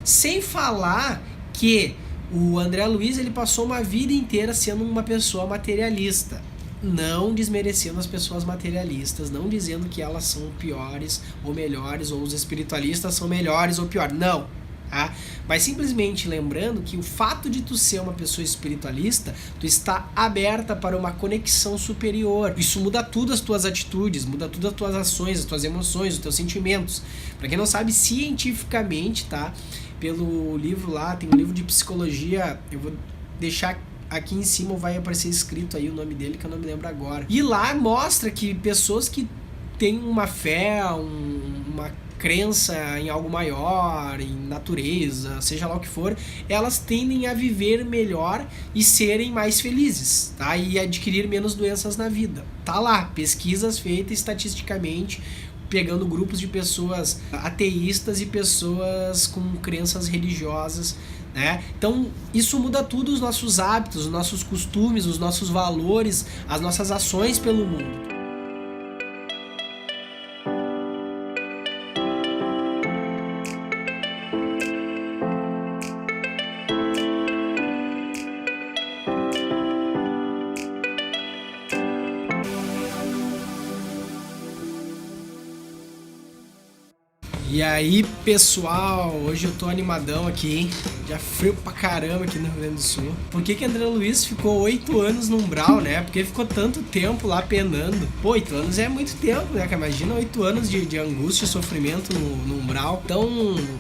Sem falar que o André Luiz ele passou uma vida inteira sendo uma pessoa materialista. Não desmerecendo as pessoas materialistas, não dizendo que elas são piores ou melhores, ou os espiritualistas são melhores ou piores. Não. Tá? Mas simplesmente lembrando que o fato de tu ser uma pessoa espiritualista, tu está aberta para uma conexão superior. Isso muda tudo as tuas atitudes, muda tudo as tuas ações, as tuas emoções, os teus sentimentos. Para quem não sabe, cientificamente, tá? Pelo livro lá, tem um livro de psicologia, eu vou deixar aqui em cima, vai aparecer escrito aí o nome dele, que eu não me lembro agora. E lá mostra que pessoas que têm uma fé, uma crença em algo maior, em natureza, seja lá o que for, elas tendem a viver melhor e serem mais felizes, tá? E adquirir menos doenças na vida. Tá lá, pesquisas feitas estatisticamente, pegando grupos de pessoas ateístas e pessoas com crenças religiosas, né? Então isso muda tudo, os nossos hábitos, os nossos costumes, os nossos valores, as nossas ações pelo mundo. E aí, pessoal, hoje eu tô animadão aqui, hein? Já frio pra caramba aqui no Rio Grande do Sul. Por que André Luiz ficou 8 anos no umbral, né? Porque ficou tanto tempo lá penando. Pô, 8 anos é muito tempo, né? Imagina 8 anos de angústia e sofrimento no umbral. Então,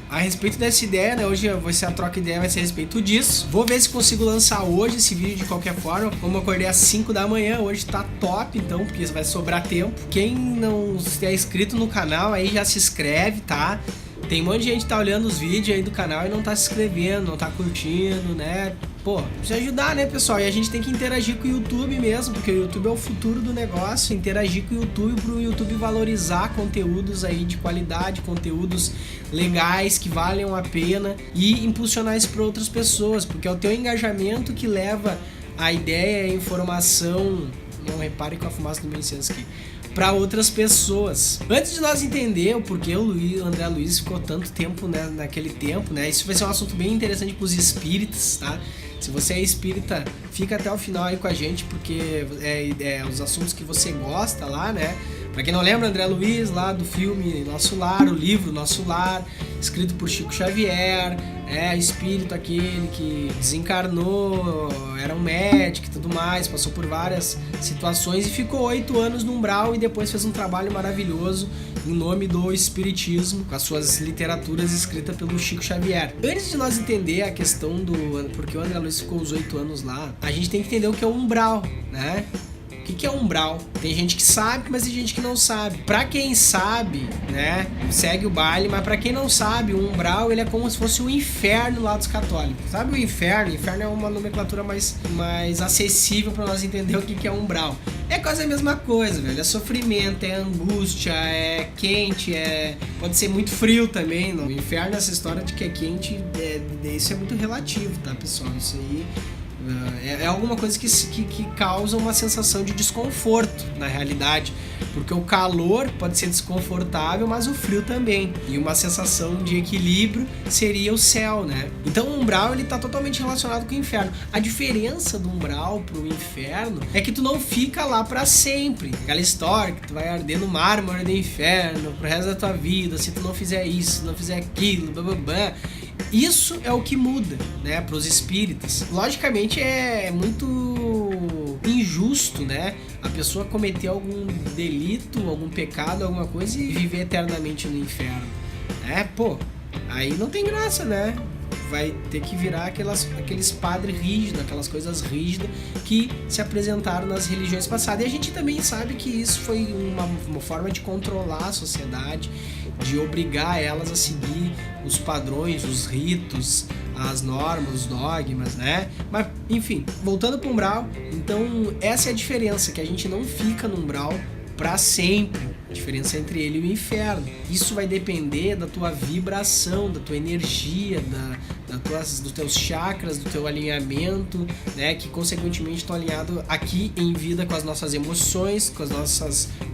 a respeito dessa ideia, né? Hoje vai ser a troca de ideia, vai ser a respeito disso. Vou ver se consigo lançar hoje esse vídeo de qualquer forma. Como eu acordei às 5 da manhã, hoje tá top, então, porque vai sobrar tempo. Quem não é inscrito no canal, aí já se inscreve, tá? Tem um monte de gente que tá olhando os vídeos aí do canal e não tá se inscrevendo, não tá curtindo, né? Pô, precisa ajudar, né, pessoal? E a gente tem que interagir com o YouTube mesmo, porque o YouTube é o futuro do negócio. Interagir com o YouTube pro YouTube valorizar conteúdos aí de qualidade, conteúdos legais, que valham a pena, e impulsionar isso para outras pessoas, porque é o teu engajamento que leva a ideia, a informação... Não repare com a fumaça do meu incenso aqui, para outras pessoas. Antes de nós entender o porquê o André Luiz ficou tanto tempo, né, naquele tempo, né? Isso vai ser um assunto bem interessante para os espíritas, tá? Se você é espírita, fica até o final aí com a gente, porque é os assuntos que você gosta lá, né? Pra quem não lembra, André Luiz, lá do filme Nosso Lar, o livro Nosso Lar, escrito por Chico Xavier, espírito aquele que desencarnou, era um médico e tudo mais, passou por várias situações e ficou 8 anos no umbral e depois fez um trabalho maravilhoso em nome do espiritismo, com as suas literaturas escritas pelo Chico Xavier. Antes de nós entender a questão do porque o André Luiz ficou os 8 anos lá, a gente tem que entender o que é o umbral, né? O que é umbral? Tem gente que sabe, mas tem gente que não sabe. Pra quem sabe, né, segue o baile, mas pra quem não sabe, o umbral ele é como se fosse o inferno lá dos católicos. Sabe o inferno? O inferno é uma nomenclatura mais acessível pra nós entender o que é umbral. É quase a mesma coisa, velho. É sofrimento, é angústia, é quente, pode ser muito frio também. No inferno, essa história de que é quente, isso é muito relativo, tá, pessoal? Isso aí... É alguma coisa que causa uma sensação de desconforto na realidade, porque o calor pode ser desconfortável, mas o frio também, e uma sensação de equilíbrio seria o céu, né? Então o umbral ele tá totalmente relacionado com o inferno. A diferença do umbral pro inferno é que tu não fica lá pra sempre, aquela história que tu vai arder no mármore do inferno pro resto da tua vida, se tu não fizer isso, não fizer aquilo, blá blá blá. Isso é o que muda, né, para os espíritas. Logicamente é muito injusto, né, a pessoa cometer algum delito, algum pecado, alguma coisa e viver eternamente no inferno. Pô, aí não tem graça, né? Vai ter que virar aqueles padres rígidos, aquelas coisas rígidas que se apresentaram nas religiões passadas. E a gente também sabe que isso foi uma forma de controlar a sociedade, de obrigar elas a seguir os padrões, os ritos, as normas, os dogmas, né? Mas, enfim, voltando para o umbral, então essa é a diferença, que a gente não fica no umbral para sempre. A diferença entre ele e o inferno. Isso vai depender da tua vibração, da tua energia, dos teus chakras, do teu alinhamento, né? Que consequentemente estão alinhados aqui em vida com as nossas emoções, com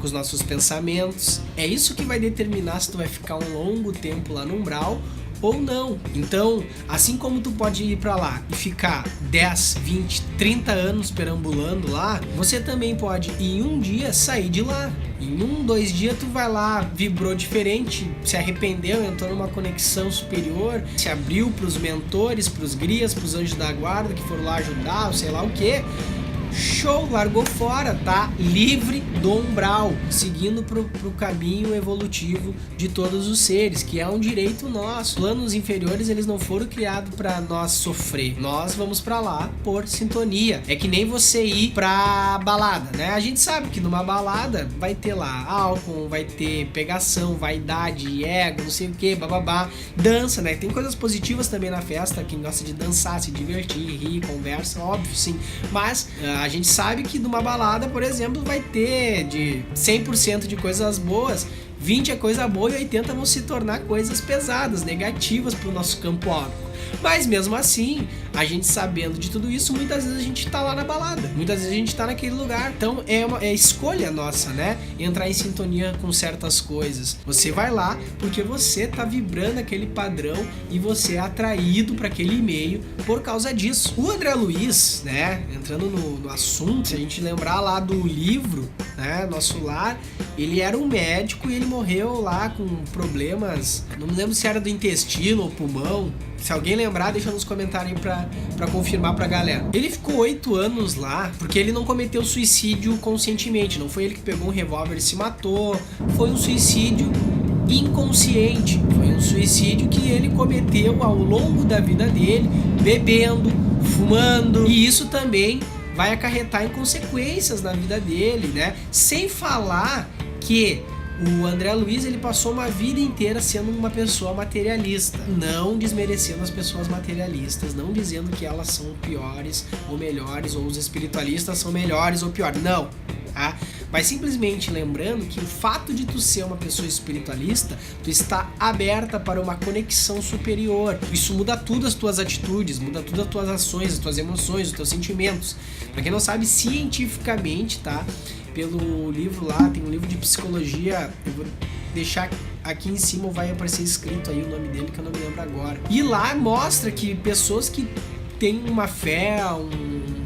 os nossos pensamentos. É isso que vai determinar se tu vai ficar um longo tempo lá no umbral ou não. Então, assim como tu pode ir pra lá e ficar 10, 20, 30 anos perambulando lá, você também pode em um dia sair de lá. Em 1, 2 dias tu vai lá, vibrou diferente, se arrependeu, entrou numa conexão superior, se abriu pros mentores, pros grias, pros anjos da guarda que foram lá ajudar, ou sei lá o que. Show, largou fora, tá livre do umbral, seguindo pro caminho evolutivo de todos os seres, que é um direito nosso. Planos inferiores, eles não foram criados para nós sofrer, nós vamos para lá por sintonia. É que nem você ir pra balada, né? A gente sabe que numa balada vai ter lá álcool, vai ter pegação, vaidade, ego, não sei o que, bababá, dança, né? Tem coisas positivas também na festa, quem gosta de dançar, se divertir, rir, conversa, óbvio, sim, mas a gente sabe que numa balada, por exemplo, vai ter de 100% de coisas boas, 20 é coisa boa e 80 vão se tornar coisas pesadas, negativas para o nosso campo óptico. Mas mesmo assim, a gente sabendo de tudo isso, muitas vezes a gente tá lá na balada, muitas vezes a gente tá naquele lugar. Então é escolha nossa, né? Entrar em sintonia com certas coisas. Você vai lá porque você tá vibrando aquele padrão e você é atraído para aquele meio por causa disso. O André Luiz, né? Entrando no assunto, se a gente lembrar lá do livro, né? Nosso Lar, ele era um médico e ele morreu lá com problemas, não me lembro se era do intestino ou pulmão. Se alguém lembrar, deixa nos comentários aí pra confirmar pra galera. Ele ficou 8 anos lá porque ele não cometeu suicídio conscientemente. Não foi ele que pegou um revólver e se matou. Foi um suicídio inconsciente. Foi um suicídio que ele cometeu ao longo da vida dele, bebendo, fumando. E isso também vai acarretar em consequências na vida dele, né? Sem falar que o André Luiz, ele passou uma vida inteira sendo uma pessoa materialista, não desmerecendo as pessoas materialistas, não dizendo que elas são piores ou melhores, ou os espiritualistas são melhores ou piores, não, tá? Mas simplesmente lembrando que o fato de tu ser uma pessoa espiritualista, tu está aberta para uma conexão superior. Isso muda tudo as tuas atitudes, muda tudo as tuas ações, as tuas emoções, os teus sentimentos. Pra quem não sabe, cientificamente, tá? Pelo livro lá, tem um livro de psicologia, eu vou deixar aqui em cima, vai aparecer escrito aí o nome dele, que eu não me lembro agora. E lá mostra que pessoas que têm uma fé,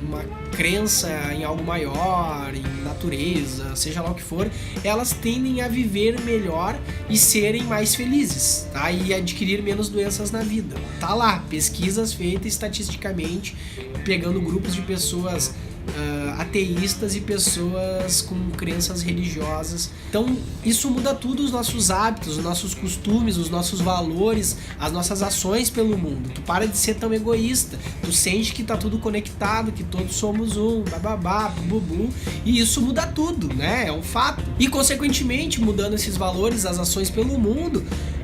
uma crença em algo maior, em natureza, seja lá o que for, elas tendem a viver melhor e serem mais felizes, tá? E adquirir menos doenças na vida. Tá lá, pesquisas feitas estatisticamente, pegando grupos de pessoas ateístas e pessoas com crenças religiosas. Então isso muda tudo, os nossos hábitos, os nossos costumes, os nossos valores, as nossas ações pelo mundo. Tu para de ser tão egoísta, tu sente que tá tudo conectado, que todos somos um, bababá, bubu, e isso muda tudo, né? É um fato. E consequentemente, mudando esses valores, as ações pelo mundo,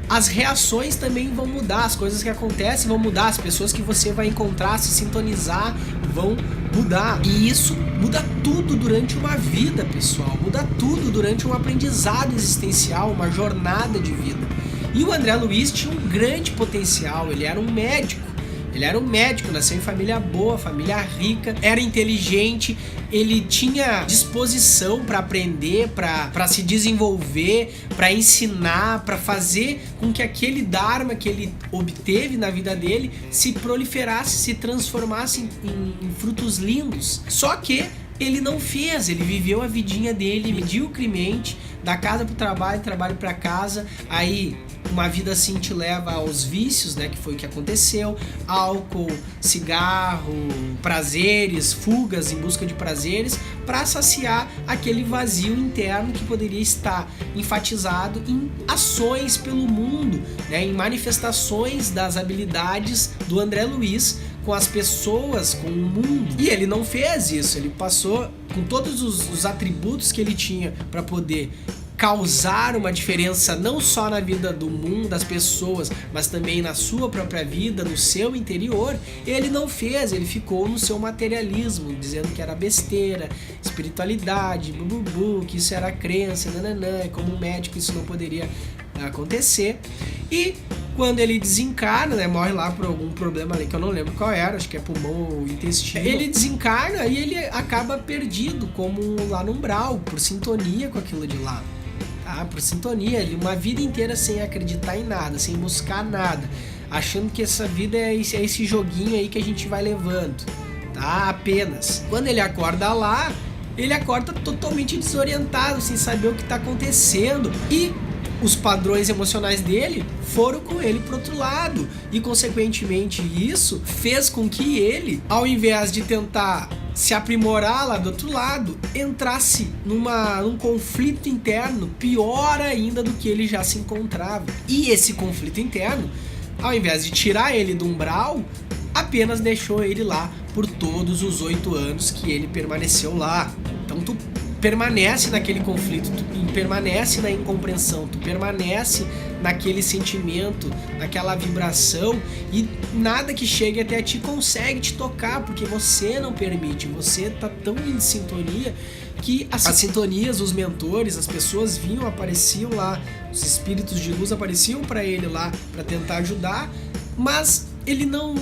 as reações também vão mudar, as coisas que acontecem vão mudar, as pessoas que você vai encontrar, se sintonizar, vão mudar. E isso muda tudo durante uma vida, pessoal. Muda tudo durante um aprendizado existencial, uma jornada de vida. E o André Luiz tinha um grande potencial, ele era um médico. Ele era um médico, nasceu em família boa, família rica, era inteligente, ele tinha disposição para aprender, para se desenvolver, para ensinar, para fazer com que aquele dharma que ele obteve na vida dele se proliferasse, se transformasse em frutos lindos. Só que ele não fez, ele viveu a vidinha dele mediocremente, da casa pro trabalho, trabalho pra casa, aí uma vida assim te leva aos vícios, né, que foi o que aconteceu, álcool, cigarro, prazeres, fugas em busca de prazeres, para saciar aquele vazio interno que poderia estar enfatizado em ações pelo mundo, né, em manifestações das habilidades do André Luiz com as pessoas, com o mundo. E ele não fez isso, ele passou com todos os atributos que ele tinha para poder causar uma diferença não só na vida do mundo, das pessoas, mas também na sua própria vida, no seu interior. Ele não fez, ele ficou no seu materialismo, dizendo que era besteira, espiritualidade, bububu, que isso era crença, nananã, como um médico isso não poderia acontecer. E quando ele desencarna, né, morre lá por algum problema ali que eu não lembro qual era, acho que é pulmão ou intestino. Ele desencarna e ele acaba perdido, como lá no umbral, por sintonia com aquilo de lá. Por sintonia, ele uma vida inteira sem acreditar em nada, sem buscar nada, achando que essa vida é esse joguinho aí que a gente vai levando, tá? Apenas. Quando ele acorda lá, ele acorda totalmente desorientado, sem saber o que tá acontecendo, e os padrões emocionais dele foram com ele pro outro lado, e consequentemente isso fez com que ele, ao invés de tentar se aprimorar lá do outro lado, entrasse num conflito interno pior ainda do que ele já se encontrava. E esse conflito interno, ao invés de tirar ele do umbral, apenas deixou ele lá por todos os 8 anos que ele permaneceu lá. Então tu permanece naquele conflito, tu permanece na incompreensão, tu permanece naquele sentimento, naquela vibração, e nada que chegue até ti consegue te tocar, porque você não permite, você tá tão em sintonia que as sintonias, os mentores, as pessoas vinham, apareciam lá, os espíritos de luz apareciam para ele lá para tentar ajudar, mas ele não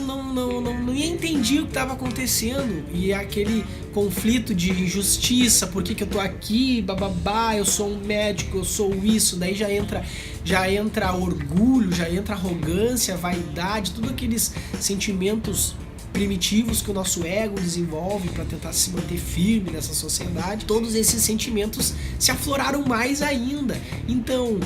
entendia o que estava acontecendo, e aquele conflito de injustiça, por que eu tô aqui, bababá, eu sou um médico, eu sou isso, daí já entra orgulho, já entra arrogância, vaidade, tudo aqueles sentimentos primitivos que o nosso ego desenvolve para tentar se manter firme nessa sociedade. Todos esses sentimentos se afloraram mais ainda. Então,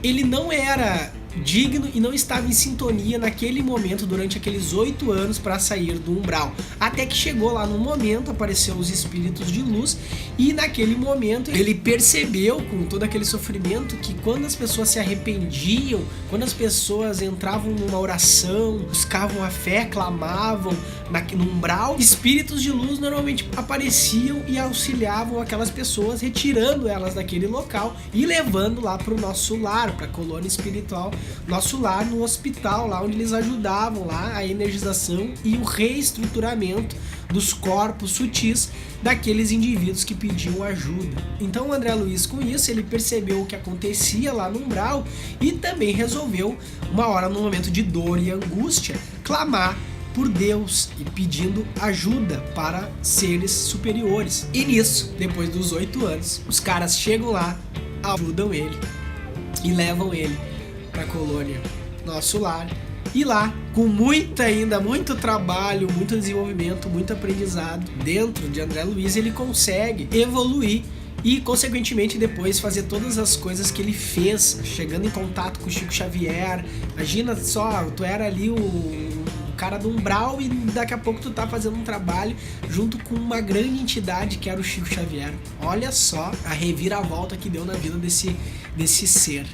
ele não era digno e não estava em sintonia naquele momento durante aqueles 8 anos para sair do umbral, até que chegou lá no momento, apareceu os espíritos de luz, e naquele momento ele percebeu, com todo aquele sofrimento, que quando as pessoas se arrependiam, quando as pessoas entravam numa oração, buscavam a fé, clamavam no umbral, espíritos de luz normalmente apareciam e auxiliavam aquelas pessoas, retirando elas daquele local e levando lá para o nosso lar, para a colônia espiritual, nosso lar, no hospital, lá onde eles ajudavam lá a energização e o reestruturamento dos corpos sutis daqueles indivíduos que pediam ajuda. Então o André Luiz, com isso, ele percebeu o que acontecia lá no umbral e também resolveu, uma hora no momento de dor e angústia, clamar por Deus e pedindo ajuda para seres superiores. E nisso, depois dos 8 anos, os caras chegam lá, ajudam ele e levam ele para a colônia Nosso Lar, e lá, com muito trabalho, muito desenvolvimento, muito aprendizado dentro de André Luiz, ele consegue evoluir e, consequentemente, depois fazer todas as coisas que ele fez, chegando em contato com o Chico Xavier. Imagina só, tu era ali o cara do umbral e daqui a pouco tu tá fazendo um trabalho junto com uma grande entidade que era o Chico Xavier. Olha só a reviravolta que deu na vida desse ser.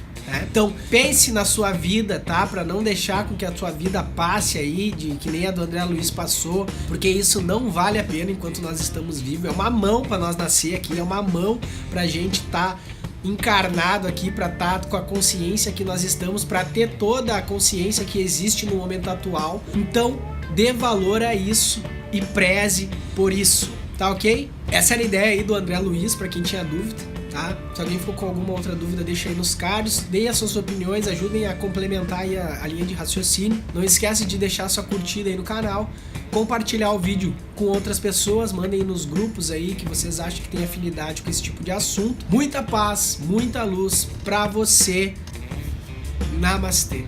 Então pense na sua vida, tá? Pra não deixar com que a sua vida passe aí, que nem a do André Luiz passou, porque isso não vale a pena enquanto nós estamos vivos. É uma mão pra nós nascer aqui, é uma mão pra gente tá encarnado aqui, pra estar com a consciência que nós estamos, pra ter toda a consciência que existe no momento atual. Então dê valor a isso e preze por isso, tá ok? Essa era a ideia aí do André Luiz, pra quem tinha dúvida. Tá? Se alguém ficou com alguma outra dúvida, deixa aí nos cards, deem as suas opiniões, ajudem a complementar aí a linha de raciocínio. Não esquece de deixar sua curtida aí no canal, compartilhar o vídeo com outras pessoas, mandem nos grupos aí que vocês acham que tem afinidade com esse tipo de assunto. Muita paz, muita luz pra você. Namastê.